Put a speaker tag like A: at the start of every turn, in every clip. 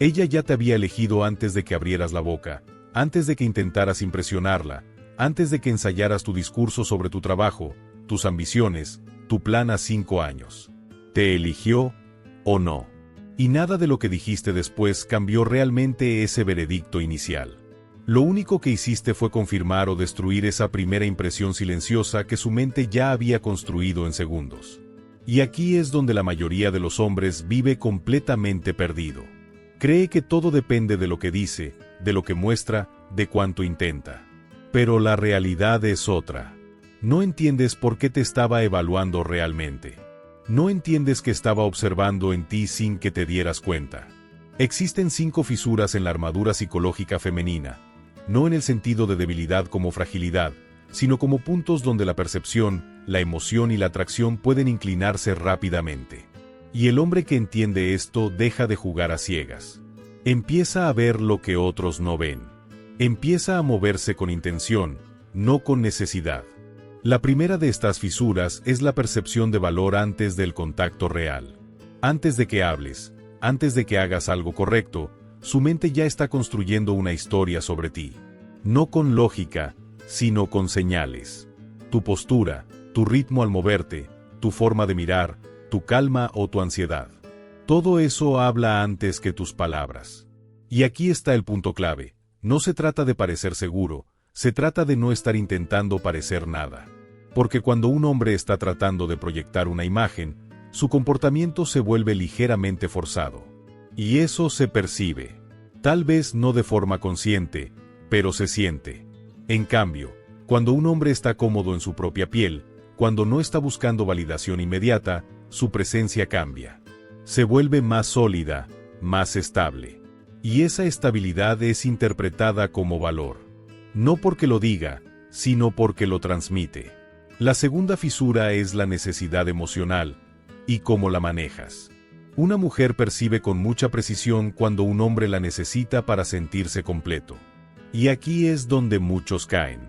A: Ella ya te había elegido antes de que abrieras la boca, antes de que intentaras impresionarla, antes de que ensayaras tu discurso sobre tu trabajo, tus ambiciones, tu plan a 5 años. ¿Te eligió o no? Y nada de lo que dijiste después cambió realmente ese veredicto inicial. Lo único que hiciste fue confirmar o destruir esa primera impresión silenciosa que su mente ya había construido en segundos. Y aquí es donde la mayoría de los hombres vive completamente perdido. Cree que todo depende de lo que dice, de lo que muestra, de cuánto intenta. Pero la realidad es otra. No entiendes por qué te estaba evaluando realmente. No entiendes que estaba observando en ti sin que te dieras cuenta. Existen 5 fisuras en la armadura psicológica femenina, no en el sentido de debilidad como fragilidad, sino como puntos donde la percepción, la emoción y la atracción pueden inclinarse rápidamente. Y el hombre que entiende esto deja de jugar a ciegas. Empieza a ver lo que otros no ven. Empieza a moverse con intención, no con necesidad. La primera de estas fisuras es la percepción de valor antes del contacto real. Antes de que hables, antes de que hagas algo correcto, su mente ya está construyendo una historia sobre ti. No con lógica, sino con señales. Tu postura, tu ritmo al moverte, tu forma de mirar, tu calma o tu ansiedad. Todo eso habla antes que tus palabras. Y aquí está el punto clave. No se trata de parecer seguro, se trata de no estar intentando parecer nada. Porque cuando un hombre está tratando de proyectar una imagen, su comportamiento se vuelve ligeramente forzado. Y eso se percibe. Tal vez no de forma consciente, pero se siente. En cambio, cuando un hombre está cómodo en su propia piel, cuando no está buscando validación inmediata, su presencia cambia. Se vuelve más sólida, más estable. Y esa estabilidad es interpretada como valor. No porque lo diga, sino porque lo transmite. La segunda fisura es la necesidad emocional, y cómo la manejas. Una mujer percibe con mucha precisión cuando un hombre la necesita para sentirse completo. Y aquí es donde muchos caen.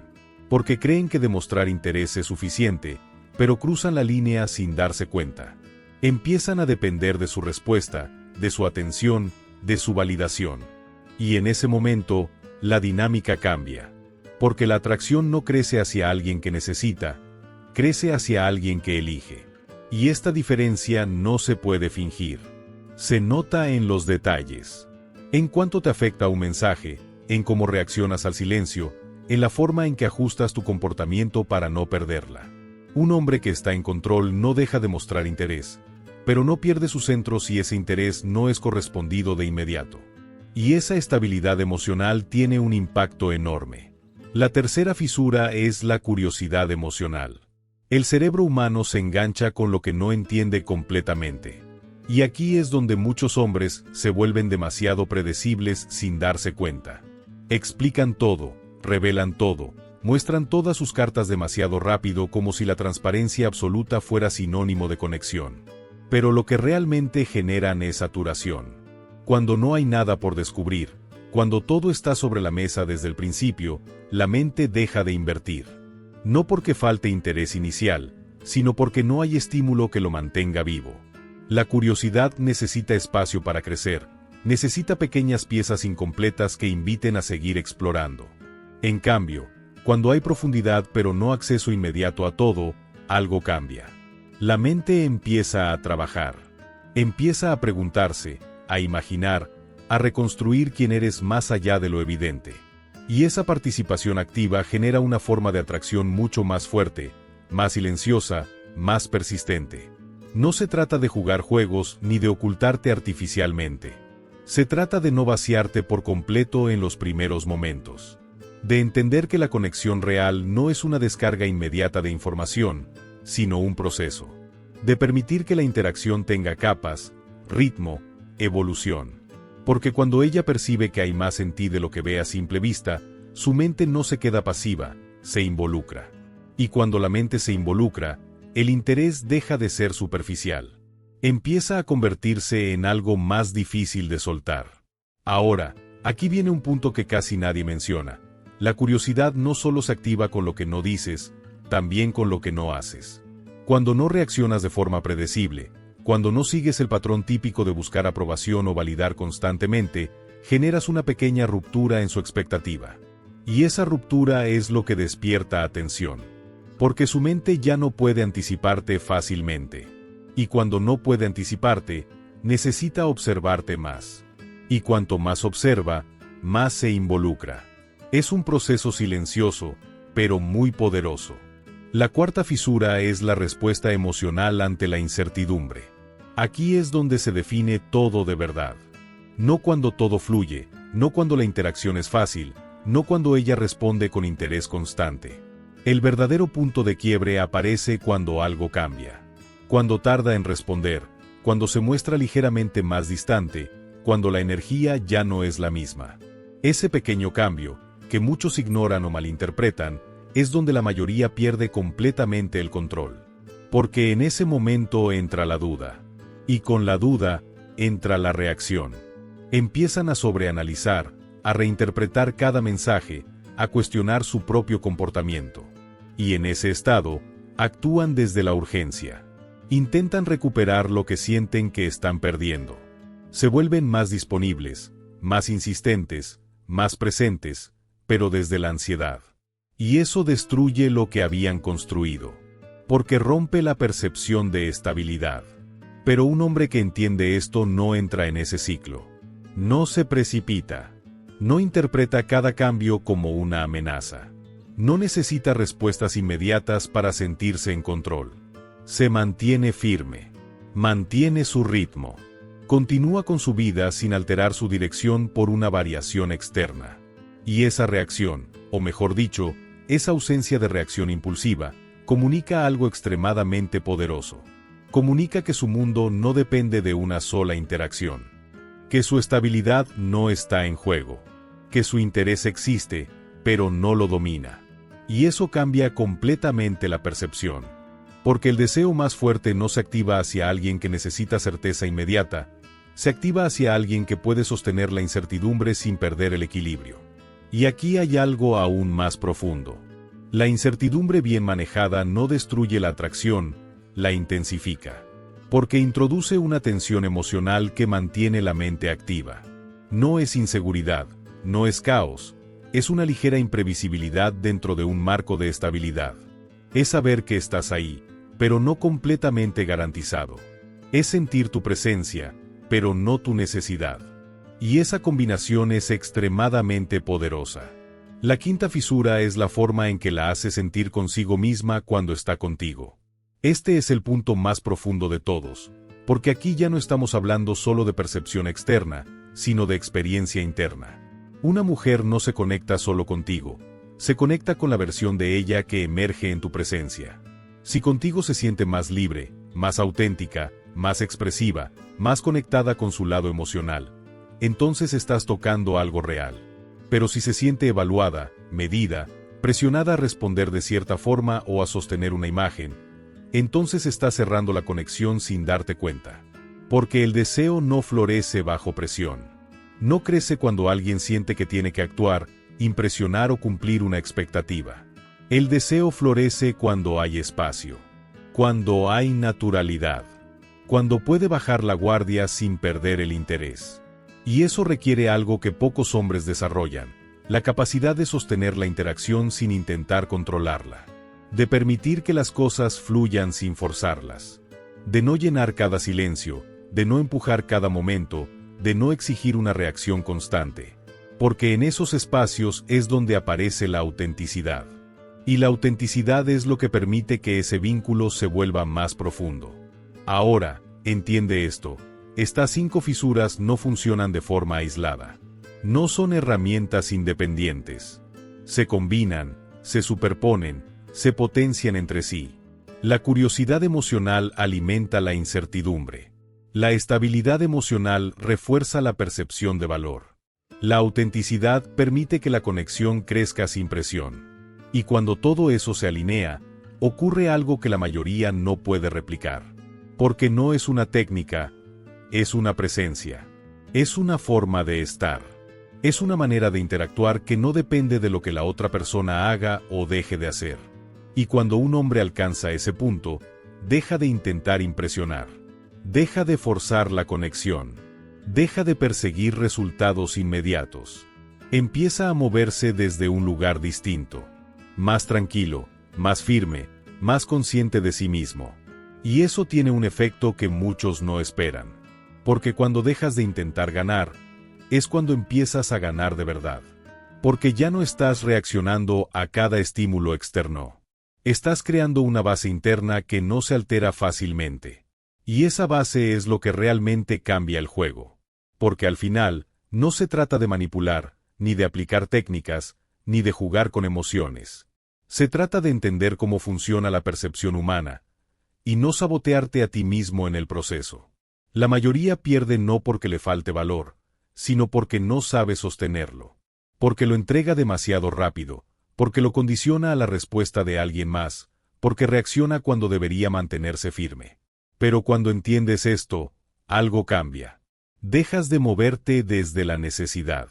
A: Porque creen que demostrar interés es suficiente, pero cruzan la línea sin darse cuenta. Empiezan a depender de su respuesta, de su atención, de su validación. Y en ese momento, la dinámica cambia. Porque la atracción no crece hacia alguien que necesita, crece hacia alguien que elige. Y esta diferencia no se puede fingir. Se nota en los detalles. En cuánto te afecta un mensaje, en cómo reaccionas al silencio, en la forma en que ajustas tu comportamiento para no perderla. Un hombre que está en control no deja de mostrar interés, pero no pierde su centro si ese interés no es correspondido de inmediato. Y esa estabilidad emocional tiene un impacto enorme. La tercera fisura es la curiosidad emocional. El cerebro humano se engancha con lo que no entiende completamente. Y aquí es donde muchos hombres se vuelven demasiado predecibles sin darse cuenta. Explican todo, revelan todo, muestran todas sus cartas demasiado rápido como si la transparencia absoluta fuera sinónimo de conexión. Pero lo que realmente generan es saturación. Cuando no hay nada por descubrir, cuando todo está sobre la mesa desde el principio, la mente deja de invertir. No porque falte interés inicial, sino porque no hay estímulo que lo mantenga vivo. La curiosidad necesita espacio para crecer, necesita pequeñas piezas incompletas que inviten a seguir explorando. En cambio, cuando hay profundidad pero no acceso inmediato a todo, algo cambia. La mente empieza a trabajar. Empieza a preguntarse, a imaginar, a reconstruir quién eres más allá de lo evidente. Y esa participación activa genera una forma de atracción mucho más fuerte, más silenciosa, más persistente. No se trata de jugar juegos ni de ocultarte artificialmente. Se trata de no vaciarte por completo en los primeros momentos. De entender que la conexión real no es una descarga inmediata de información, sino un proceso. De permitir que la interacción tenga capas, ritmo, evolución. Porque cuando ella percibe que hay más en ti de lo que ve a simple vista, su mente no se queda pasiva, se involucra. Y cuando la mente se involucra, el interés deja de ser superficial. Empieza a convertirse en algo más difícil de soltar. Ahora, aquí viene un punto que casi nadie menciona. La curiosidad no solo se activa con lo que no dices, también con lo que no haces. Cuando no reaccionas de forma predecible, Cuando no sigues el patrón típico de buscar aprobación o validar constantemente, generas una pequeña ruptura en su expectativa. Y esa ruptura es lo que despierta atención. Porque su mente ya no puede anticiparte fácilmente. Y cuando no puede anticiparte, necesita observarte más. Y cuanto más observa, más se involucra. Es un proceso silencioso, pero muy poderoso. La cuarta fisura es la respuesta emocional ante la incertidumbre. Aquí es donde se define todo de verdad. No cuando todo fluye, no cuando la interacción es fácil, no cuando ella responde con interés constante. El verdadero punto de quiebre aparece cuando algo cambia. Cuando tarda en responder, cuando se muestra ligeramente más distante, cuando la energía ya no es la misma. Ese pequeño cambio, que muchos ignoran o malinterpretan, es donde la mayoría pierde completamente el control. Porque en ese momento entra la duda. Y con la duda, entra la reacción. Empiezan a sobreanalizar, a reinterpretar cada mensaje, a cuestionar su propio comportamiento. Y en ese estado, actúan desde la urgencia. Intentan recuperar lo que sienten que están perdiendo. Se vuelven más disponibles, más insistentes, más presentes, pero desde la ansiedad. Y eso destruye lo que habían construido. Porque rompe la percepción de estabilidad. Pero un hombre que entiende esto no entra en ese ciclo. No se precipita. No interpreta cada cambio como una amenaza. No necesita respuestas inmediatas para sentirse en control. Se mantiene firme. Mantiene su ritmo. Continúa con su vida sin alterar su dirección por una variación externa. Y esa reacción, o mejor dicho, esa ausencia de reacción impulsiva, comunica algo extremadamente poderoso. Comunica que su mundo no depende de una sola interacción. Que su estabilidad no está en juego. Que su interés existe, pero no lo domina. Y eso cambia completamente la percepción. Porque el deseo más fuerte no se activa hacia alguien que necesita certeza inmediata, se activa hacia alguien que puede sostener la incertidumbre sin perder el equilibrio. Y aquí hay algo aún más profundo. La incertidumbre bien manejada no destruye la atracción, la intensifica. Porque introduce una tensión emocional que mantiene la mente activa. No es inseguridad, no es caos, es una ligera imprevisibilidad dentro de un marco de estabilidad. Es saber que estás ahí, pero no completamente garantizado. Es sentir tu presencia, pero no tu necesidad. Y esa combinación es extremadamente poderosa. La quinta fisura es la forma en que la hace sentir consigo misma cuando está contigo. Este es el punto más profundo de todos, porque aquí ya no estamos hablando solo de percepción externa, sino de experiencia interna. Una mujer no se conecta solo contigo, se conecta con la versión de ella que emerge en tu presencia. Si contigo se siente más libre, más auténtica, más expresiva, más conectada con su lado emocional, entonces estás tocando algo real. Pero si se siente evaluada, medida, presionada a responder de cierta forma o a sostener una imagen, entonces estás cerrando la conexión sin darte cuenta. Porque el deseo no florece bajo presión. No crece cuando alguien siente que tiene que actuar, impresionar o cumplir una expectativa. El deseo florece cuando hay espacio. Cuando hay naturalidad. Cuando puede bajar la guardia sin perder el interés. Y eso requiere algo que pocos hombres desarrollan, la capacidad de sostener la interacción sin intentar controlarla. De permitir que las cosas fluyan sin forzarlas. De no llenar cada silencio, de no empujar cada momento, de no exigir una reacción constante. Porque en esos espacios es donde aparece la autenticidad. Y la autenticidad es lo que permite que ese vínculo se vuelva más profundo. Ahora, entiende esto, estas 5 fisuras no funcionan de forma aislada. No son herramientas independientes. Se combinan, se superponen, se potencian entre sí. La curiosidad emocional alimenta la incertidumbre. La estabilidad emocional refuerza la percepción de valor. La autenticidad permite que la conexión crezca sin presión. Y cuando todo eso se alinea, ocurre algo que la mayoría no puede replicar. Porque no es una técnica, es una presencia. Es una forma de estar. Es una manera de interactuar que no depende de lo que la otra persona haga o deje de hacer. Y cuando un hombre alcanza ese punto, deja de intentar impresionar. Deja de forzar la conexión. Deja de perseguir resultados inmediatos. Empieza a moverse desde un lugar distinto. Más tranquilo, más firme, más consciente de sí mismo. Y eso tiene un efecto que muchos no esperan. Porque cuando dejas de intentar ganar, es cuando empiezas a ganar de verdad. Porque ya no estás reaccionando a cada estímulo externo. Estás creando una base interna que no se altera fácilmente. Y esa base es lo que realmente cambia el juego. Porque al final, no se trata de manipular, ni de aplicar técnicas, ni de jugar con emociones. Se trata de entender cómo funciona la percepción humana, y no sabotearte a ti mismo en el proceso. La mayoría pierde no porque le falte valor, sino porque no sabe sostenerlo. Porque lo entrega demasiado rápido, porque lo condiciona a la respuesta de alguien más, porque reacciona cuando debería mantenerse firme. Pero cuando entiendes esto, algo cambia. Dejas de moverte desde la necesidad.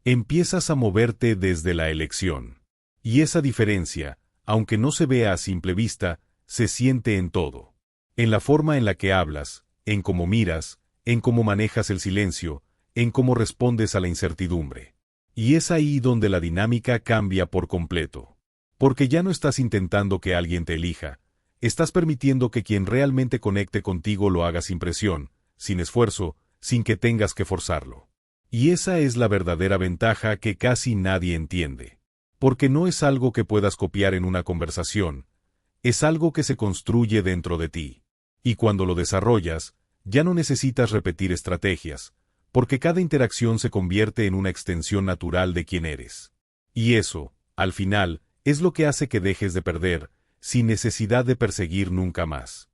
A: Empiezas a moverte desde la elección. Y esa diferencia, aunque no se vea a simple vista, se siente en todo. En la forma en la que hablas, en cómo miras, en cómo manejas el silencio, en cómo respondes a la incertidumbre. Y es ahí donde la dinámica cambia por completo. Porque ya no estás intentando que alguien te elija, estás permitiendo que quien realmente conecte contigo lo haga sin presión, sin esfuerzo, sin que tengas que forzarlo. Y esa es la verdadera ventaja que casi nadie entiende. Porque no es algo que puedas copiar en una conversación, es algo que se construye dentro de ti. Y cuando lo desarrollas, ya no necesitas repetir estrategias, porque cada interacción se convierte en una extensión natural de quién eres. Y eso, al final, es lo que hace que dejes de perder, sin necesidad de perseguir nunca más.